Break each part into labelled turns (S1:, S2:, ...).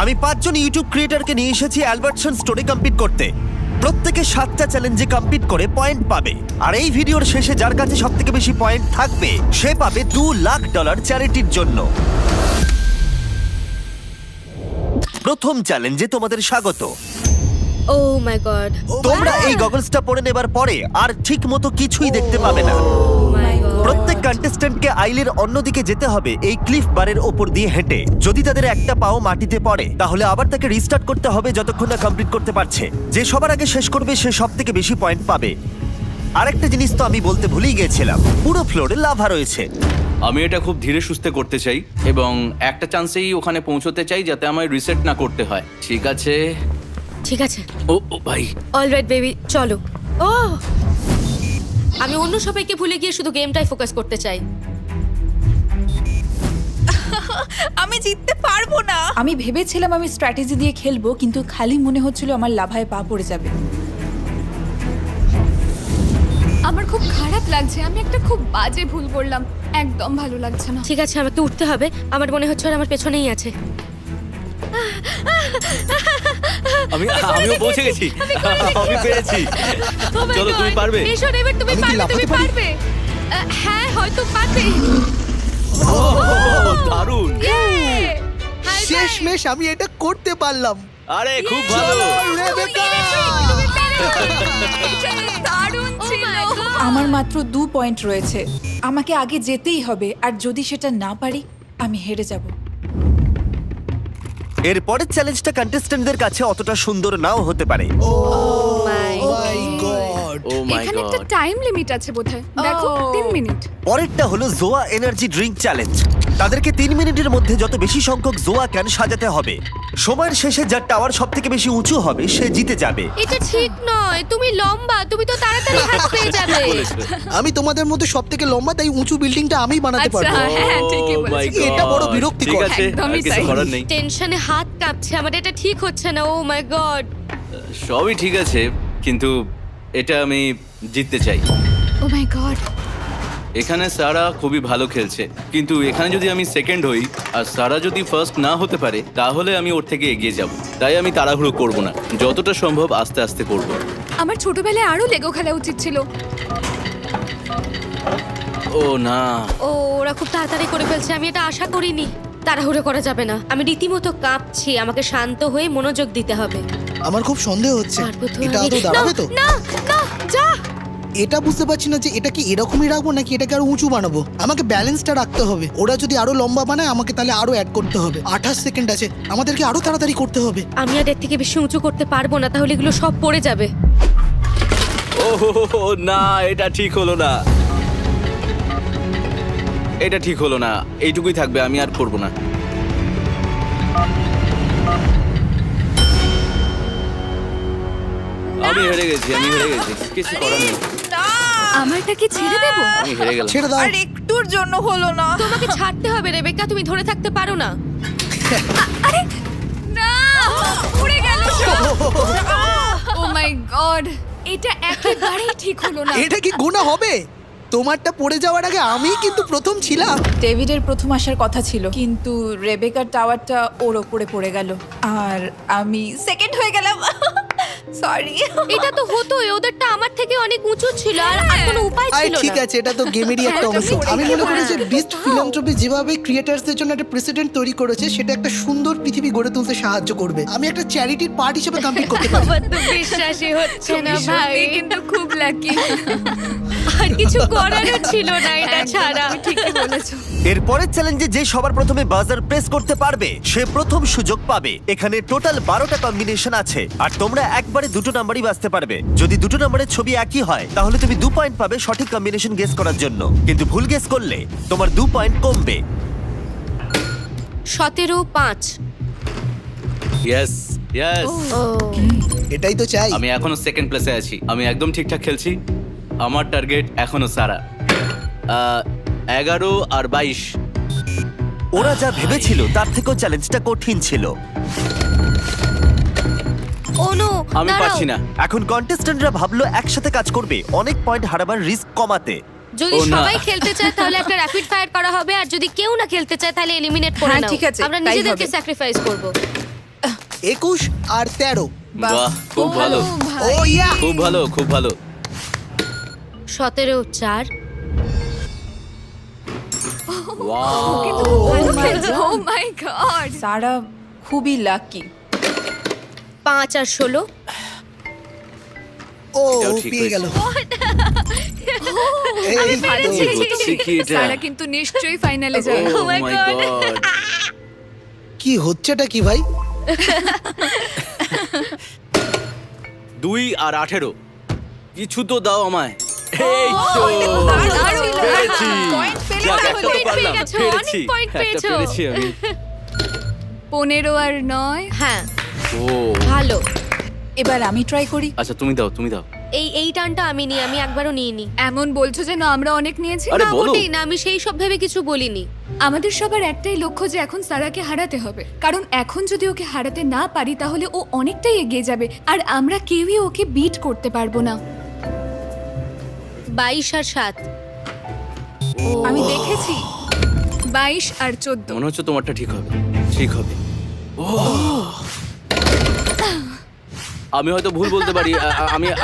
S1: আমি 5 জন ইউটিউব ক্রিয়েটরকে নিয়ে এসেছি অ্যালবার্টসন স্টোরে কম্পিট করতে। প্রত্যেকে 7টা চ্যালেঞ্জে কম্পিট করে পয়েন্ট পাবে, আর এই ভিডিওর শেষে যার কাছে সবথেকে বেশি পয়েন্ট থাকবে সে পাবে $2 লাখ চ্যারিটির জন্য। প্রথম চ্যালেঞ্জে তোমাদের স্বাগত।
S2: ও মাই গড,
S1: তোমরা এই গগলসটা পরে নেবার পরে আর ঠিক মতো কিছুই দেখতে পাবে না। প্রত্যেক কন্টেস্ট্যান্টকে আইলের অন্যদিকে যেতে হবে এই ক্লিফ বারের ওপর দিয়ে হেঁটে। যদি তাদের একটা পাও মাটিতে পড়ে তাহলে আবার তাকে রিস্টার্ট করতে হবে যতক্ষণ না কমপ্লিট করতে পারছে। যে সবার আগে শেষ করবে সে সবথেকে বেশি পয়েন্ট পাবে। আরেকটা জিনিস তো আমি বলতে ভুলেই গিয়েছিলাম, পুরো ফ্লোরে লাভা রয়েছে।
S3: আমি এটা খুব ধীরে সুস্থে করতে চাই এবং একটা চান্সেই ওখানে পৌঁছতে চাই যাতে আমায় রিসেট না করতে হয়। ঠিক আছে
S2: ঠিক আছে,
S3: ও ভাই,
S2: অলরাইট বেবি, চলো। ও, আমি অন্য সবাইকে ভুলে গিয়ে শুধু গেমটাই ফোকাস করতে চাই।
S4: আমি জিততে পারবো না।
S5: আমি ভেবেছিলাম আমি স্ট্র্যাটেজি দিয়ে খেলবো, কিন্তু খালি মনে হচ্ছিল আমার লাভায় পা পড়ে যাবে।
S4: আমার খুব খারাপ লাগছে, আমি একটা খুব বাজে ভুল করলাম, একদম ভালো লাগছে না।
S2: ঠিক আছে, আমাকে উঠতে হবে। আমার মনে হচ্ছে ওরা আমার পেছনেই আছে।
S3: আমিও পৌঁছে গেছি, আমি পেরেছি।
S2: Oh my
S3: চলো, তুমি
S2: God!
S3: পারবে।
S2: এসো রেবের, তুমি পারবে, তুমি পারবে। হ্যাঁ, হয়তো পারবে।
S3: দারুণ,
S2: Yay! High five!
S6: শেষমেশ আমি এটা করতে পারলাম।
S3: আরে খুব ভালো।
S6: রেবেকা!
S4: এটা তো দারুণ
S2: Oh
S4: ছিল।
S2: my God!
S5: আমার মাত্র 2 পয়েন্ট রয়েছে, আমাকে আগে যেতেই হবে, আর যদি সেটা না পারি আমি হেরে যাব।
S1: এর পরের চ্যালেঞ্জটা কন্টেস্ট্যান্টদের কাছে অতটা সুন্দর নাও হতে পারে।
S2: My
S6: my god!
S3: ও মাই
S4: এখানে একটা
S3: গড,
S4: টাইম লিমিট আছে বোধহয়, দেখো 3 মিনিট।
S1: পরেরটা হলো জোয়া এনার্জি ড্রিঙ্ক চ্যালেঞ্জ। তাদেরকে 3 মিনিটের মধ্যে যত বেশি সংখ্যক জোয়া ক্যান সাজাতে হবে। সময়ের শেষে যার টাওয়ার সবথেকে বেশি উঁচু হবে সে জিতে যাবে।
S2: এটা ঠিক নয়, তুমি লম্বা, তুমি তো তাড়াতাড়ি হাত পেয়ে যাবে।
S6: আমি তোমাদের মধ্যে সবথেকে লম্বা, তাই উঁচু বিল্ডিংটা আমি বানাতে
S4: আচ্ছা,
S6: পারবো।
S4: হ্যাঁ ঠিকই
S3: Oh my
S4: বলেছো।
S3: God!
S6: এটা বড় বিরক্তিকর।
S3: ঠিক আছে, আর
S4: একদমই
S3: কিছু
S4: তাই।
S3: করার নেই।
S2: টেনশনে হাত কাঁপছে আমার, এটা ঠিক হচ্ছে না। ও মাই গড,
S3: সবই ঠিক আছে, কিন্তু এটা আমি জিততে চাই।
S4: ও মাই গড,
S3: এখানে সারা খুবই ভালো খেলছে, কিন্তু এখানে যদি আমি সেকেন্ড হই আর সারা যদি ফার্স্ট না হতে পারে তাহলে আমি ওর থেকে এগিয়ে যাব। তাই আমি তাড়াহুড়ো করব না, যতটা সম্ভব আস্তে আস্তে করব।
S4: আমার ছোটবেলায় আরো লেগো খেলা উচিত ছিল।
S3: ও না,
S2: ও ওরা খুব তাড়াতাড়ি করে ফেলছে, আমি এটা আশা করিনি। তাড়াহুড়ো করা যাবে না, আমি রীতিমতো কাঁপছি। আমাকে শান্ত হয়ে মনোযোগ দিতে হবে।
S6: আমার খুব সন্দেহ হচ্ছে,
S2: পারবো তো
S6: এটা
S2: আমি।
S6: তো দাঁড়াবে তো?
S2: না না, যা।
S6: এটা বুঝতে পারছি না যে এটা কি এরকমই রাখবো নাকি এটাকে আরো উঁচু বানাবো। আমাকে ব্যালেন্সটা রাখতে হবে। ওরা যদি আরো লম্বা বানায় আমাকে তাহলে আরো অ্যাড করতে হবে। 28 সেকেন্ড আছে, আমাদেরকে আরো তাড়াতাড়ি করতে হবে।
S2: আমি আর এর থেকে বেশি উঁচু করতে পারবো না, তাহলে এগুলো সব পড়ে যাবে।
S3: ও না, এটা ঠিক হলো না, এটা ঠিক হলো না। এইটুকুই থাকবে, আমি আর করব না। আমি হেরে গেছি, আমি হেরে গেছি, কিছু করার নেই।
S4: আমারটা কি ছেড়ে দেবো?
S3: আমি হেরে গেলাম।
S6: ছেড়ে দাও।
S4: আর একটুর জন্য হলো না।
S2: তোমাকে ছাড়তে হবে রেবেকা, তুমি ধরে থাকতে পারো না।
S4: আরে না, উড়ে গেল সব। ও মাই গড, এটা একেবারেই ঠিক হলো না।
S6: এটা কি গুনাহ হবে? তোমারটা পড়ে যাওয়ার আগে আমি কিন্তু প্রথম ছিলাম।
S5: ডেভিডের প্রথম আসার কথা ছিল, কিন্তু রেবেকার টাওয়ারটা ওর ওপরে পড়ে গেল আর আমি সেকেন্ড হয়ে গেলাম। সরি।
S2: এটা তো হতোই, ওদেরটা আমার থেকে অনেক উঁচু ছিল আর কোনো উপায়
S6: আরে
S2: ছিল
S6: ঠিক
S2: না।
S6: আছে, এটা তো গেমেরই একটা অংশ। আমি মনে করি যে বিস্ট ফিলান্থ্রপি যেভাবে ক্রিয়েটার্সদের জন্য একটা প্রেসিডেন্ট তৈরি করেছে সেটা একটা সুন্দর পৃথিবী গড়ে তুলতে সাহায্য করবে। আমি একটা চ্যারিটির পার্ট হিসেবে কমপ্লিট করতে পারি।
S2: আমার তো বিশ্বাসই হচ্ছে না ভাই,
S4: সত্যি কিন্তু খুব লাকি।
S2: আর কিছু করারও ছিল না এটা ছাড়া।
S4: ঠিকই বলেছো।
S1: এর পরের চ্যালেঞ্জে যে সবার প্রথমে বাজার প্রেস করতে পারবে সে প্রথম সুযোগ পাবে। এখানে টোটাল 12টা কম্বিনেশন আছে আর তোমরা একবারে দুটো নাম্বারই বাছতে পারবে। যদি দুটো নাম্বারের ছবি একই হয় তাহলে তুমি 2 পয়েন্ট পাবে সঠিক কম্বিনেশন গেস করার জন্য, কিন্তু ভুল গেস করলে তোমার 2 পয়েন্ট কমবে।
S2: 17-5।
S3: ইয়েস ইয়েস,
S2: ও
S6: এটাই তো চাই।
S3: আমি এখনো সেকেন্ড প্লেসে আছি, আমি একদম ঠিকঠাক খেলছি। আমার টার্গেট এখনো সারা। 11 আর 22।
S1: ওরা যা ভেবেছিল তার থেকেও চ্যালেঞ্জটা কঠিন ছিল।
S2: ও নো,
S3: আমি পারছি না।
S1: এখন কন্টেস্ট্যান্টরা ভাবলো একসাথে কাজ করবে অনেক পয়েন্ট হারাবার রিস্ক কমাতে।
S2: যদি
S3: ও না।
S2: সবাই খেলতে চায় তাহলে একটা র‍্যাপিড ফায়ার করা হবে, আর যদি কেউ না খেলতে চায় তাহলে এলিমিনেট করে
S5: হ্যাঁ,
S2: নাও।
S5: ঠিক আছে,
S2: আমরা
S5: তাই
S2: নিজেদেরকে
S5: হবে।
S2: স্যাক্রিফাইস করব।
S6: 21 আর 13।
S3: বাহ খুব ভালো,
S6: ও ইয়া
S3: খুব ভালো, খুব ভালো।
S2: 17, 4।
S4: ও মাই গড
S5: সারা খুবই লাকি।
S2: 5 আর 16।
S6: ও
S3: এটাও ঠিক
S6: পেয়ে গেল।
S4: আমি
S6: এই তো।
S4: পেরেছি।
S3: হচ্ছে কি এটা?
S4: সারা কিন্তু নিশ্চয়ই ফাইনালে যাবে।
S3: Oh my God!
S6: কি হচ্ছেটা কি ভাই?
S3: 2 আর 18 কিছু তো দাও আমায়। এই তো
S4: দারুণ।
S3: পেরেছি।
S5: Point পেলে
S3: যাক,
S5: তাহলে।
S3: একটা তো
S2: পেয়ে
S3: পারলাম,
S2: গেছো,
S3: পেরেছি।
S2: অনেক point
S3: একটা
S2: পেয়েছো।
S3: পেরেছি আমি।
S4: 15 আর 9।
S2: হ্যাঁ,
S3: ও
S2: ভালো।
S5: এবার আমি ট্রাই করি।
S3: আচ্ছা তুমি দাও, তুমি দাও।
S2: এই টার্নটা আমি নিই, আমি একবারও নিইনি।
S4: এমন বলছো যেন আমরা অনেক নিয়েছি।
S3: আরে
S2: না,
S3: বলো।
S2: মোটেই না, আমি সেই সব ভেবে কিছু বলিনি।
S4: আমাদের সবার একটাই লক্ষ্য যে এখন সারাকে হারাতে হবে, কারণ এখন যদি ওকে হারাতে না পারি তাহলে ও অনেকটাই এগিয়ে যাবে আর আমরা কেউই ওকে বিট করতে পারবো না।
S2: 22 আর 7।
S5: আমি দেখেছি।
S4: 22 আর 14।
S3: মনে হচ্ছে তোমারটা ঠিক হবে, ঠিক হবে। ও আমি হয়তো ভুল বলতে পারি,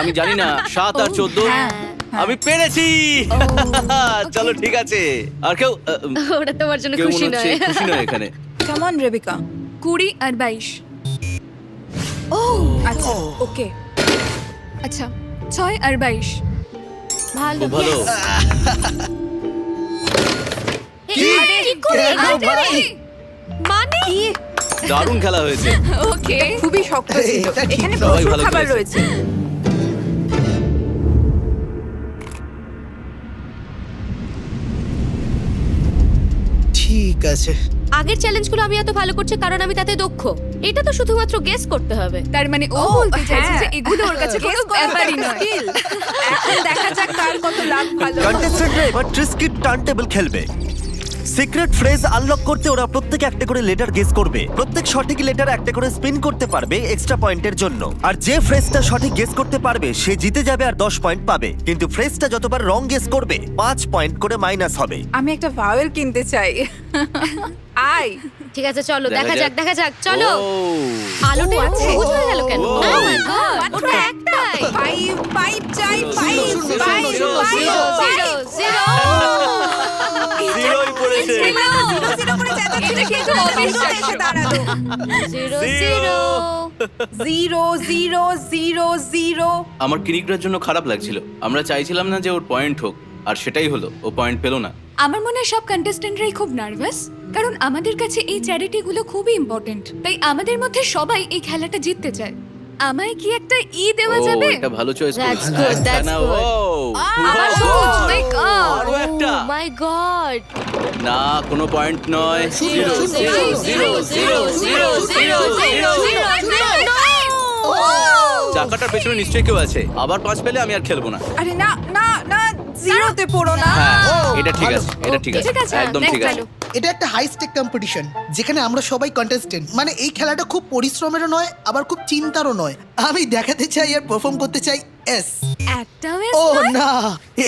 S3: আমি জানি না। 7 আর 14 আমি পেরেছি। চলো ঠিক আছে। আর কেউ
S2: ওটা তোমার জন্য
S3: কেউ
S2: খুশি
S3: মনে হচ্ছে
S2: নয়।
S3: খুশি নয় এখানে।
S5: কেমন রেবেকা?
S4: 20 আর 22।
S5: ও আচ্ছা ওকে।
S4: আচ্ছা 6 আর 22।
S2: ভালো।
S3: খুব ভালো।
S2: আরে, কি করে?
S6: কেন ভাই?
S2: মানে
S3: দারুণ খেলা হয়েছে।
S4: ওকে
S5: খুবই শক্ত ছিল।
S6: এটা ঠিক
S5: এখানে
S6: নয়।
S3: সবাই
S5: প্রচুর
S3: ভালো
S5: খাবার
S3: খেলেছে।
S5: রয়েছে।
S6: ঠিক আছে।
S2: আগের চ্যালেঞ্জগুলো আমি এত ভালো করছি কারণ আমি তাতে দক্ষ। এটা তো শুধুমাত্র গেস করতে হবে।
S4: তার মানে ও
S5: ও,
S4: বলতে চাইছে
S5: হ্যাঁ।
S4: যে এগুলো ওর কাছে কোনো ব্যাপারই নয়।
S5: skill। এখন দেখা যাক কার কত লাভ ভালো।
S1: কন্টেস্ট্যান্টরা এবার ট্রিস্কিট টার্ন টেবিল খেলবে। সিক্রেট ফ্রেজ আনলক করতে ওরা প্রত্যেকে একটা করে লেটার গেস করবে। প্রত্যেক সঠিক লেটার একটা করে স্পিন করতে পারবে এক্সট্রা পয়েন্টের জন্য। আর যে ফ্রেজটা সঠিক গেস করতে পারবে সে জিতে যাবে আর 10 পয়েন্ট পাবে। কিন্তু ফ্রেজটা যতবার রং গেস করবে 5 পয়েন্ট করে মাইনাস হবে।
S5: আমি একটা ভাওয়েল কিনতে চাই। আই
S2: ঠিক আছে, চলো
S3: দেখা
S2: দেখা
S3: যাক।
S2: যাক, দেখা যাক, চলো।
S3: ও,
S2: আলোটা
S5: আছে।
S2: সবুজ হয়ে গেল কেন?
S3: ও।
S2: Oh my God, ওটা একটাই।
S5: পাইপ চাই পাইপ
S6: শূন্য,
S5: পাইপ
S6: শূন্য,
S2: Zero, zero, zero.
S3: জিরোই পড়েছে।
S5: জিরো করে চেঁচাচ্ছিল কিন্তু অবিশ্বাস্য এসে দাঁড়ালো।
S2: Zero,
S3: Zero.
S5: Zero zero zero zero.
S3: আমার কিনিকটার জন্য খারাপ লাগছিল। আমরা চাইছিলাম না যে ওর পয়েন্ট হোক, আর সেটাই হলো, ও পয়েন্ট পেলো না।
S4: আমার মনে হয় সব কন্টেস্ট্যান্টরাই খুব নার্ভাস, কারণ আমাদের কাছে এই চ্যারিটিগুলো খুবই ইম্পর্টেন্ট। তাই আমাদের মধ্যে সবাই এই খেলাটা জিততে চায়। আমায় কি একটা দেওয়া
S3: ও,
S4: যাবে?
S3: এটা ভালো চয়েস
S2: That's
S3: করেছিস।
S2: good, that's
S3: না,
S2: good.
S3: ও,
S4: আমার
S3: wow,
S4: সবুজ, my God.
S3: আরো একটা।
S2: Oh my God.
S3: না, কোনো পয়েন্ট নয়।
S2: Zero, zero, zero, zero, zero, zero, zero, zero.
S3: চাকাটার পেছনে নিশ্চয়ই কেউ আছে। আবার 5 পেলে আমি আর খেলবো না।
S5: আরে না না না জিরোতে পড়ো না।
S3: হ্যাঁ, এটা ঠিক আছে, এটা ঠিক
S2: Okay,
S3: আছে,
S2: ঠিক আছে,
S3: একদম
S2: next
S3: ঠিক আছে।
S2: ভালো।
S6: এটা একটা হাই স্টেক কম্পিটিশন যেখানে আমরা সবাই কন্টেস্টেন্ট। মানে এই খেলাটা খুব পরিশ্রমেরও নয় আবার খুব চিন্তারও নয়। আমি দেখাতে চাই আর পারফর্ম করতে চাই এস।
S4: একটাও
S6: ও না,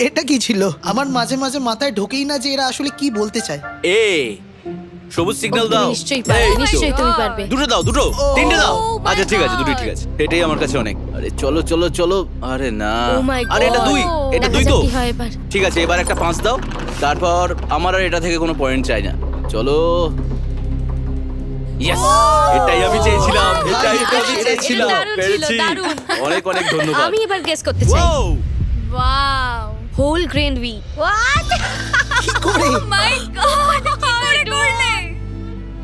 S6: এটা কি ছিল? আমার মাঝে মাঝে মাথায় ঢোকেই না যে এরা আসলে কি বলতে চায়।
S3: এ সবুজ সিগন্যাল দাও।
S2: নিশ্চয়ই পারবে,
S3: এই তো।
S2: নিশ্চয়ই তুমি পারবে।
S3: দুটো দাও, দুটো, তিনটে দাও।
S4: Oh my
S3: আচ্ছা ঠিক আছে,
S4: God.
S3: দুটোই ঠিক আছে। এটাই আমার কাছে অনেক। আরে চলো চলো চলো। আরে না,
S2: Oh my
S3: আরে এটা
S2: God.
S3: 2, এটা
S2: দেখা
S3: 2
S2: যাক
S3: তো।
S2: কি হয় এবার।
S3: ঠিক আছে, এবার একটা 5 দাও। তারপর আমার আর এটা থেকে কোনো পয়েন্ট চাই না। চলো। ইয়েস, এটাই আমি চেয়েছিলাম, এটাই তো আমি চেয়েছিলাম।
S2: দারুণ ছিল,
S3: পেরেছি।
S2: দারুণ।
S3: অনেক অনেক ধন্যবাদ।
S2: আমি এবার গেস করতে চাই।
S3: Wow!
S4: Wow
S2: whole grain wheat. What?
S6: কি করে?
S4: মাই গড কি করে করলে?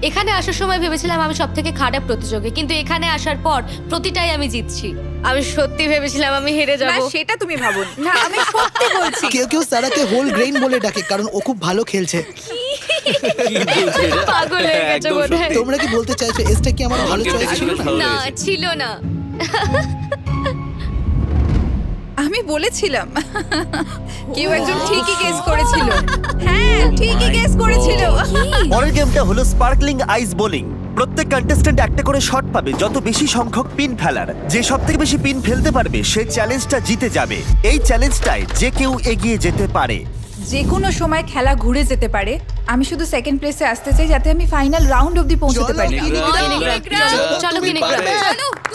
S2: এখানে আসার সময় ভেবেছিলাম আমি সবথেকে খারাপ প্রতিযোগী, কিন্তু এখানে আসার পর প্রতিটাই আমি জিতছি। আমি সত্যি ভেবেছিলাম আমি হেরে
S5: না
S2: যাব।
S5: সেটা তুমি ভাবো না, আমি সত্যি বলছি।
S6: কেউ কেউ সারাকে হোল গ্রেইন বলে ডাকে কারণ ও খুব ভালো খেলছে।
S3: কি বলছে এটা?
S2: পাগল হয়ে গেছে
S3: একদম
S2: বোধহয়।
S3: সত্যি।
S6: তোমরা কি বলতে চাইছো এসটা কি আমার ভালো
S3: আমাকে
S6: চয়েস
S3: দেখে
S6: ছিল?
S3: বেশ ভালো
S2: না,
S3: লেগেছে।
S2: ছিল না।
S5: আমি বলেছিলাম কেউ একজন ঠিকই গেস করেছিল। হ্যাঁ ঠিকই গেস করেছিল।
S1: পরের গেমটা হলো স্পার্কলিং আইস বোলিং। প্রত্যেক কন্টেস্ট্যান্ট একটা করে শট পাবে যত বেশি সংখ্যক পিন ফেলার। যে সবথেকে বেশি পিন ফেলতে পারবে সে চ্যালেঞ্জটা জিতে যাবে। এই চ্যালেঞ্জটায় যে কেউ এগিয়ে যেতে পারে।
S5: যে কোনো সময় খেলা ঘুরে যেতে পারে। আমি শুধু সেকেন্ড প্লেসে আসতে চাই যাতে আমি ফাইনাল রাউন্ড অবধি পৌঁছতে
S6: চলো,
S5: পারি।
S2: চলো কিনিগ্রা।
S5: চলো
S3: চলো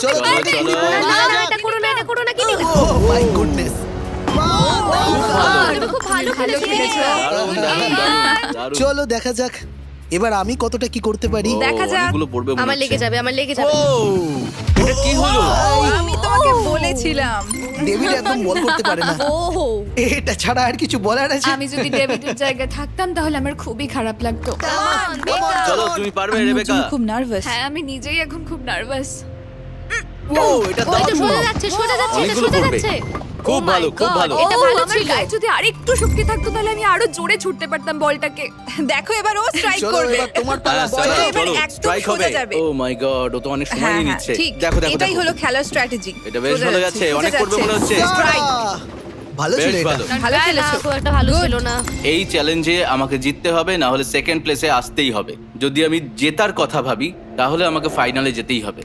S3: চলো
S2: না, না, এটা করো না, এটা করো না, কিনিগ্রা।
S6: ও মাই গুডনেস
S2: তুমি খুব ভালো খেলেছো।
S3: দারুণ, দারুণ, দারুণ, দারুণ।
S6: চলো দেখা যাক এবার আমি কতটা কি করতে পারি।
S3: ও,
S5: দেখা যাক।
S3: অনেকগুলো পড়বে মনে
S2: আমার
S3: হচ্ছে।
S2: লেগে যাবে, আমার লেগে যাবে।
S3: এটা কি হলো?
S5: আমি তোমাকে বলেছিলাম।
S6: ডেভিড একদম বল করতে পারে না,
S2: ওহো,
S6: এটা ছাড়া আর কিছু বলার আছে?
S4: আমি যদি ডেভিডের জায়গায় থাকতাম তাহলে আমার খুবই খারাপ লাগতো।
S3: চলো তুমি পারবে
S5: আমি ওর
S3: রেবেকা।
S5: জন্য খুব নার্ভাস।
S4: হ্যাঁ, আমি নিজেই এখন খুব নার্ভাস।
S3: ও এটা
S2: ওই তো
S3: দারুণ।
S2: সোজা যাচ্ছে, সোজা যাচ্ছে, এটা
S3: অনেকগুলো
S2: সোজা
S3: পড়বে।
S2: যাচ্ছে।
S3: খুব
S2: Oh my
S3: ভালো, খুব
S2: God,
S3: ভালো।
S2: এটা ভালো
S4: আমার
S2: ছিল।
S4: গায়ে যদি আরেকটু শক্তি থাকতো তাহলে আমি আরো জোরে ছুটতে পারতাম বলটাকে।
S5: দেখো এবার ও স্ট্রাইক
S6: চলো
S5: করবে।
S6: এবার তোমার পালা।
S3: হ্যাঁ,
S5: বলো
S3: চলো,
S5: এবার
S3: চলো,
S5: একদম
S3: strike
S5: সোজা
S3: হবে।
S5: যাবে।
S3: ও মাই গড, ও তো অনেক সময়
S5: হ্যাঁ,
S3: নিচ্ছে।
S5: ঠিক।
S3: দেখো দেখো
S5: এটাই
S3: দেখো।
S5: হলো খেলার স্ট্র্যাটেজি।
S3: এটা বেশ ভালো যাচ্ছে, অনেক পড়বে মনে হচ্ছে।
S5: Strike.
S6: ভালো
S3: বেশ
S6: ছিল এটা।
S3: ভালো।
S5: ভালো
S2: না,
S5: খেলেছো।
S2: খুব একটা ভালো
S5: Good.
S2: ছিল না।
S3: এই চ্যালেঞ্জে আমাকে জিততে হবে, না হলে সেকেন্ড প্লেসে আসতেই হবে। যদি আমি জেতার কথা ভাবি তাহলে আমাকে ফাইনালে যেতেই হবে।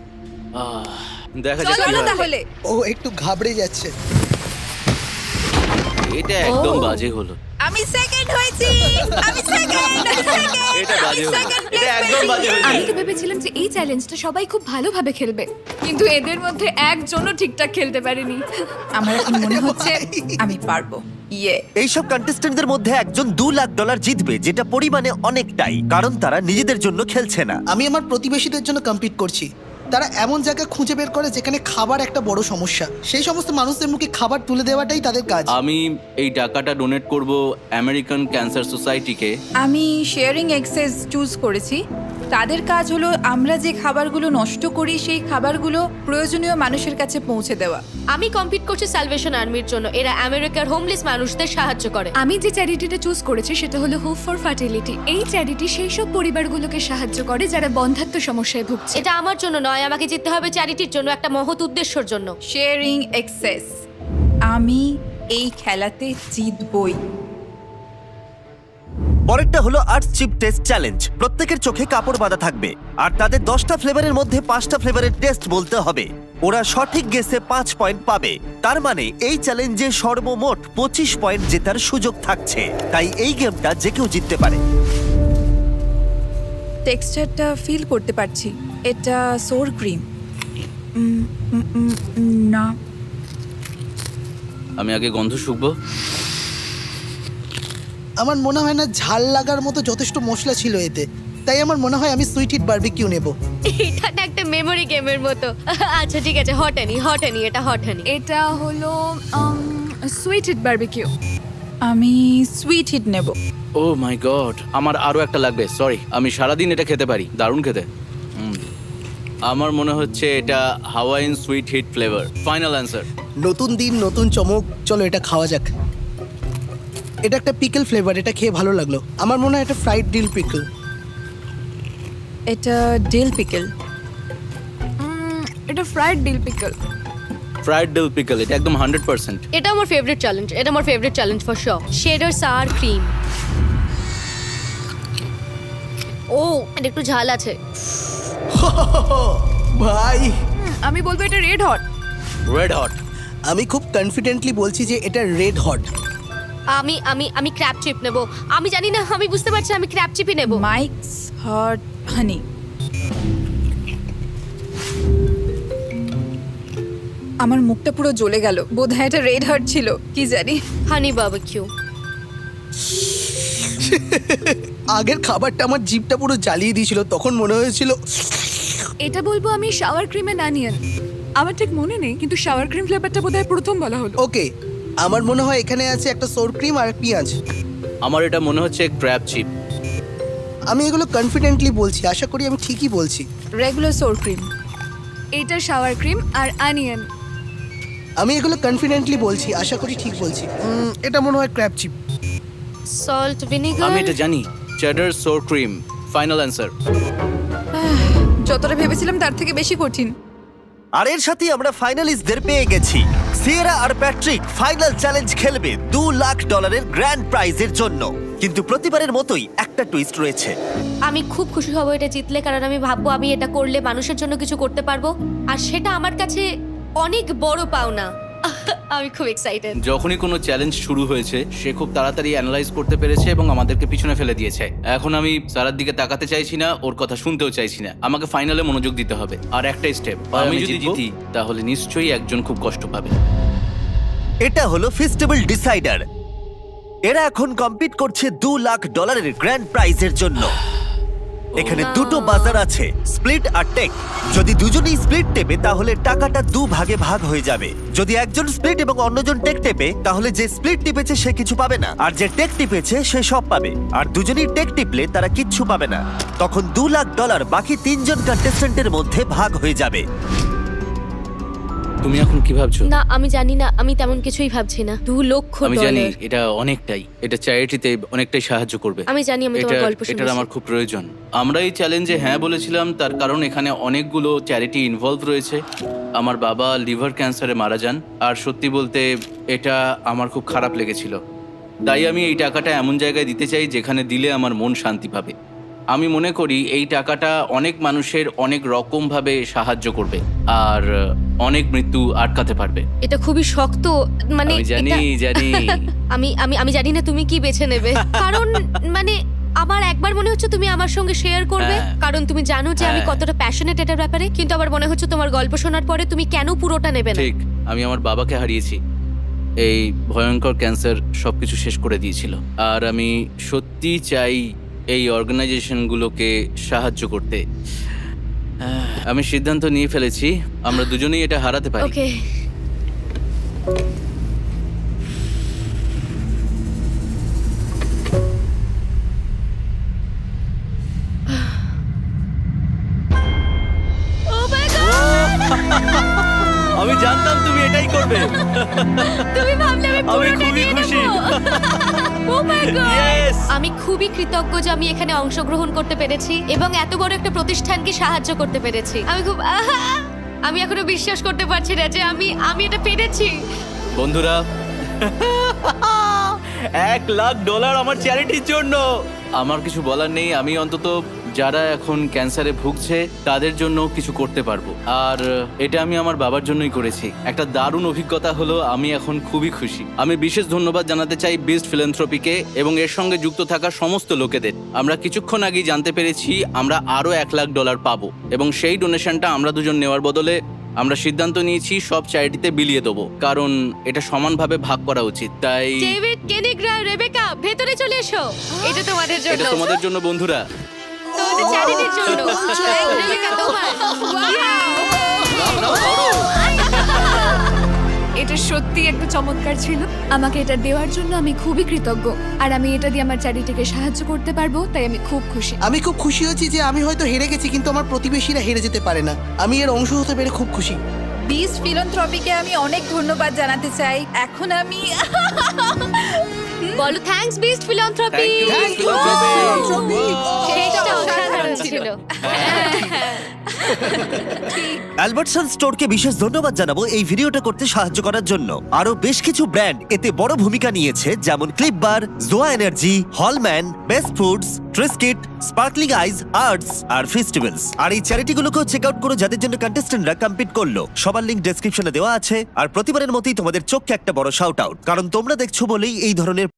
S3: দেখা যাক কি
S5: চলো
S3: হয়।
S5: তাহলে।
S6: ও একটু ঘাবড়ে যাচ্ছে।
S3: এটা একদম
S2: ও।
S3: বাজে হলো।
S5: আমি সেকেন্ড হয়েছি। আমি সেকেন্ড।
S3: এটা বাজে হলো। এটা একদম বাজে
S4: আমি
S3: হয়েছে।
S4: তো ভেবেছিলাম যে এই চ্যালেঞ্জটা সবাই খুব ভালোভাবে খেলবে, কিন্তু এদের মধ্যে একজনও ঠিকঠাক খেলতে পারেনি।
S5: আমার এখন মনে হচ্ছে আমি পারবো। ইয়ে।
S1: এইসব কন্টেস্টেন্টদের মধ্যে একজন $2,00,000 জিতবে, যেটা পরিমাণে অনেকটাই, কারণ তারা নিজেদের জন্য খেলছে না।
S6: আমি আমার প্রতিবেশীদের জন্য কম্পিট করছি। তারা এমন জায়গা খুঁজে বের করে যেখানে খাবার একটা বড় সমস্যা। সেই সমস্ত মানুষদের মুখে খাবার তুলে দেওয়াটাই তাদের কাজ।
S3: আমি এই টাকাটা ডোনেট করব আমেরিকান ক্যান্সার সোসাইটিকে।
S5: আমি শেয়ারিং এক্সেস চুজ করেছি। তাদের কাজ হলো আমরা যে খাবারগুলো নষ্ট করি সেই খাবারগুলো প্রয়োজনীয় মানুষের কাছে পৌঁছে দেওয়া।
S2: আমি কম্পিট করছি সালভেশন আর্মির জন্য। এরা আমেরিকার হোমলেস মানুষদের সাহায্য করে।
S4: আমি যে চ্যারিটিটা চুজ করেছি সেটা হলো হোপ ফর ফার্টিলিটি। এই চ্যারিটি সেই সব পরিবারগুলোকে সাহায্য করে যারা বন্ধ্যাত্ব সমস্যায় ভুগছে।
S2: এটা আমার জন্য নয়, আমাকে জিততে হবে চ্যারিটির জন্য, একটা মহৎ উদ্দেশ্যের জন্য।
S5: Sharing access. আমি এই খেলাতে জিতবই।
S1: পরেরটা হলো আর্টস চিপ টেস্ট চ্যালেঞ্জ। প্রত্যেকের চোখে কাপড় বাঁধা থাকবে আর তাদের 10টা ফ্লেভারের মধ্যে 5টা ফ্লেভারের টেস্ট বলতে হবে। ওরা সঠিক গেসে 5 পয়েন্ট পাবে। তার মানে এই চ্যালেঞ্জে সর্বমোট 25 পয়েন্ট জেতার সুযোগ থাকছে। তাই এই গেমটা যে কেউ জিততে পারে।
S5: টেক্সচারটা ফিল করতে পারছি। এটা সোর ক্রিম। না,
S3: আমি আগে গন্ধ শুকবো।
S6: আমার মনে হয় না ঝাল লাগার মতো যথেষ্ট মশলা ছিল এতে। তাই আমার মনে হয় আমি সুইট হিট বারবিকিউ নেব।
S2: এটা না একটা মেমোরি গেমের মতো। আচ্ছা ঠিক আছে, হটানি হটানি, এটা হটানি।
S4: এটা হলো সুইট হিট বারবিকিউ।
S5: আমি সুইট হিট নেব।
S3: ও মাই গড, আমার আরো একটা লাগবে। সরি, আমি সারাদিন এটা খেতে পারি, দারুণ খেতে। আমার মনে হচ্ছে এটা Hawaiian sweet heat flavour. Final answer.
S6: নতুন দিন নতুন চমক, চলো এটা খাওয়া যাক। এটা একটা পিকল ফ্লেভার, এটা খেয়ে ভালো লাগলো। আমার মনে হয় এটা ফ্রাইড ডিল পিকল।
S5: এটা ডিল পিকল।
S4: এটা fried dill pickle.
S3: Fried dill pickle, এটা একদম 100%।
S2: এটা আমার ফেভারিট চ্যালেঞ্জ, এটা আমার favourite challenge for sure. Cheddar sour cream. ও, এটা একটু ঝাল আছে।
S6: ভাই
S4: আমি বলবো এটা রেড হট।
S3: Red hot.
S6: আমি খুব কনফিডেন্টলি বলছি যে এটা রেড হট।
S2: আমি আমি আমি ক্র্যাব চিপ নেব। আমি জানি না, আমি বুঝতে পারছি, আমি ক্র্যাব চিপই নেব।
S5: মাইকস হট হানি। আমার মুখটা পুরো জ্বলে গেল। বোধহয় এটা রেড হার্ট ছিল, কি জানি।
S2: হানি বারবিকিউ।
S6: আগের খাবারটা আমার জিভটা পুরো জ্বালিয়ে দিয়েছিল, তখন মনে হয়েছিল।
S4: এটা বলবো আমি শাওয়ার ক্রিম এন্ড অনিয়ন। আমার ঠিক মনে নেই, কিন্তু শাওয়ার ক্রিম ফ্লেভারটা বোধহয় প্রথম বলা হলো।
S6: ওকে, আমার মনে হয় এখানে আছে একটা সোর ক্রিম আর পেঁয়াজ।
S3: আমার এটা মনে হচ্ছে ক্র্যাব চিপ।
S6: আমি এগুলো কনফিডেন্টলি বলছি, আশা করি আমি ঠিকই বলছি।
S5: Regular sour cream.
S4: এটা শাওয়ার ক্রিম আর অনিয়ন।
S6: আমি এগুলো কনফিডেন্টলি বলছি, আশা করি ঠিক বলছি। এটা মনে হয় ক্র্যাব চিপ।
S2: Salt vinegar.
S3: আমি এটা জানি, cheddar sour cream. Final answer.
S5: যতটা ভেবেছিলাম তার থেকে বেশি কঠিন।
S1: আর এর সাথেই আমরা ফাইনালিস্টদের পেয়ে গেছি। সিয়েরা আর প্যাট্রিক ফাইনাল চ্যালেঞ্জ খেলবে $2,00,000 গ্র্যান্ড প্রাইজের জন্য। কিন্তু প্রতিবারের মতোই একটা টুইস্ট রয়েছে।
S2: আমি খুব খুশি হব এটা জিতলে, কারণ আমি ভাববো আমি এটা করলে মানুষের জন্য কিছু করতে পারবো, আর সেটা আমার কাছে অনেক বড় পাওনা। আমি খুব এক্সাইটেড।
S3: যখনই কোনো চ্যালেঞ্জ শুরু হয়েছে সে খুব তাড়াতাড়ি অ্যানালাইজ করতে পেরেছে এবং আমাদেরকে পিছনে ফেলে দিয়েছে। এখন আমি সারার দিকে তাকাতে চাইছি না, ওর কথা শুনতেও চাইছি না। আমাকে ফাইনালে মনোযোগ দিতে হবে। আর একটাই স্টেপ, আমি যদি জিতি তাহলে নিশ্চয়ই একজন খুব কষ্ট পাবে।
S1: এটা হলো ফেস্টিভ্যাল ডিসাইডার। এরা এখন কম্পিট করছে $2 লাখ গ্র্যান্ড প্রাইজের জন্য। এখানে দুটো বাজার আছে, স্প্লিট আর টেক। যদি দুজনেই স্প্লিট টেপে তাহলে টাকাটা 2 ভাগে ভাগ হয়ে যাবে। যদি একজন স্প্লিট এবং অন্যজন টেক টেপে তাহলে যে স্প্লিট টিপেছে সে কিছু পাবে না, আর যে টেক টিপেছে সে সব পাবে। আর দুজনেই টেক টিপলে তারা কিচ্ছু পাবে না। তখন $2 লাখ বাকি 3 জন কন্টেস্ট্যান্টের মধ্যে ভাগ হয়ে যাবে।
S3: তুমি এখন কি ভাবছো?
S2: না আমি জানি না, আমি তেমন কিছুই ভাবছি না। $2 লক্ষ।
S3: আমি জানি এটা অনেকটাই, এটা চ্যারিটিতে অনেকটাই সাহায্য করবে।
S2: আমি জানি, আমি তোমার গল্প
S3: এটার
S2: শুনেছি।
S3: আমার খুব প্রয়োজন। আমরা এই চ্যালেঞ্জে হ্যাঁ বলেছিলাম তার কারণ এখানে অনেকগুলো চ্যারিটি ইনভলভ রয়েছে। আমার বাবা লিভার ক্যান্সারে মারা যান, আর সত্যি বলতে এটা আমার খুব খারাপ লেগেছিল। তাই আমি এই টাকাটা এমন জায়গায় দিতে চাই যেখানে দিলে আমার মন শান্তি পাবে। আমি মনে করি এই টাকাটা অনেক মানুষের অনেক রকম ভাবে সাহায্য করবে আর অনেক মৃত্যু আটকাতে পারবে।
S2: এটা খুবই শক্ত, মানে
S3: আমি জানি জানি
S2: আমি আমি আমি জানি না তুমি কি বেছে নেবে, কারণ মানে আমার একবার মনে হচ্ছে তুমি আমার সঙ্গে শেয়ার করবে,
S3: হ্যাঁ।
S2: কারণ তুমি জানো যে আমি
S3: হ্যাঁ।
S2: কতটা প্যাশনেট এটার ব্যাপারে, কিন্তু আবার মনে হচ্ছে তোমার গল্প শোনার পরে তুমি কেন পুরোটা নেবে না।
S3: ঠিক, আমি আমার বাবাকে হারিয়েছি। এই ভয়ঙ্কর ক্যান্সার সবকিছু শেষ করে দিয়েছিল, আর আমি সত্যি চাই এই অর্গানাইজেশনগুলোকে সাহায্য করতে। আমি সিদ্ধান্ত নিয়ে ফেলেছি, আমরা দুজনেই এটা হারাতে পারি।
S2: ওকে,
S3: আমি জানতাম তুমি এটাই করবে।
S2: তুমি ভাবলে আমি
S3: আমি
S2: পুরোটা
S3: খুবই
S2: নিয়ে
S3: খুশি।
S2: নেবো। Oh my God!
S3: Yes!
S2: আমি খুবই কৃতজ্ঞ যে আমি এখানে অংশগ্রহণ করতে পেরেছি এবং এত বড় একটা প্রতিষ্ঠানকে সাহায্য করতে পেরেছি। আমি খুব আমি এখনো বিশ্বাস করতে পারছি না যে আমি এটা পেরেছি।
S3: বন্ধুরা, $1 লাখ আমার চ্যারিটির জন্য। আমার কিছু বলার নেই, আমি অন্তত যারা এখন ক্যান্সারে ভুগছে তাদের জন্য কিছু করতে পারবো। আর এটা আমি আমার বাবার জন্যই করেছি। একটা দারুণ অভিজ্ঞতা হলো, আমি এখন খুবই খুশি। আমি বিশেষ ধন্যবাদ জানাতে চাই বিস্ট ফিলান্থ্রপিকে এবং এর সঙ্গে যুক্ত থাকা সমস্ত লোকেদের। আমরা কিছুক্ষণ আগেই জানতে পেরেছি আমরা আরো $1 লাখ পাবো, এবং সেই ডোনেশনটা আমরা দুজন নেওয়ার বদলে আমরা সিদ্ধান্ত নিয়েছি সব চ্যারিটিতে বিলিয়ে দেবো, কারণ এটা সমানভাবে ভাগ করা উচিত। তাই
S2: ডেভিড, কেনিগ্রা, রেবেকা, ভেতরে চলে এসো। এটা তোমাদের
S3: এটা
S2: জন্য,
S3: তোমাদের জন্য বন্ধুরা।
S2: তোমাদের চ্যারিটির জন্য। রেবেকা তোমার।
S4: এটা সত্যি একটা চমৎকার ছিল। আমাকে এটা দেওয়ার জন্য আমি খুবই কৃতজ্ঞ, আর আমি এটা দিয়ে আমার চ্যারিটিকে সাহায্য করতে পারবো, তাই আমি খুব খুশি।
S6: আমি খুব খুশি হয়েছি যে আমি হয়তো হেরে গেছি, কিন্তু আমার প্রতিবেশীরা হেরে যেতে পারে না। আমি এর অংশ হতে পেরে খুব খুশি।
S5: বিস্ট ফিলান্থ্রপিকে আমি অনেক ধন্যবাদ জানাতে চাই। এখন আমি
S2: বলো thanks beast philanthropy.
S3: Thank you, Beast Philanthropy.
S2: সেটা অসাধারণ ছিল।
S1: অ্যালবার্টসন স্টোরকে বিশেষ ধন্যবাদ জানাবো এই ভিডিওটা করতে সাহায্য করার জন্য। আরো বেশ কিছু ব্র্যান্ড এতে বড় ভূমিকা নিয়েছে, যেমন ক্লিপ বার, জোয়া এনার্জি, হলম্যান, বেস্ট ফুডস, ট্রিস্কিট, স্পার্কলিং আইজ, আর্টস আর ফেস্টিভ্যালস। আর এই চ্যারিটিগুলোকেও চেক আউট করো যাদের জন্য কন্টেস্ট্যান্টরা কম্পিট করলো। সবার লিংক ডেসক্রিপশনে দেওয়া আছে। আর প্রতিবারের মতোই তোমাদের চোখকে একটা বড় শাউট আউট, কারণ তোমরা দেখছো বলেই এই ধরনের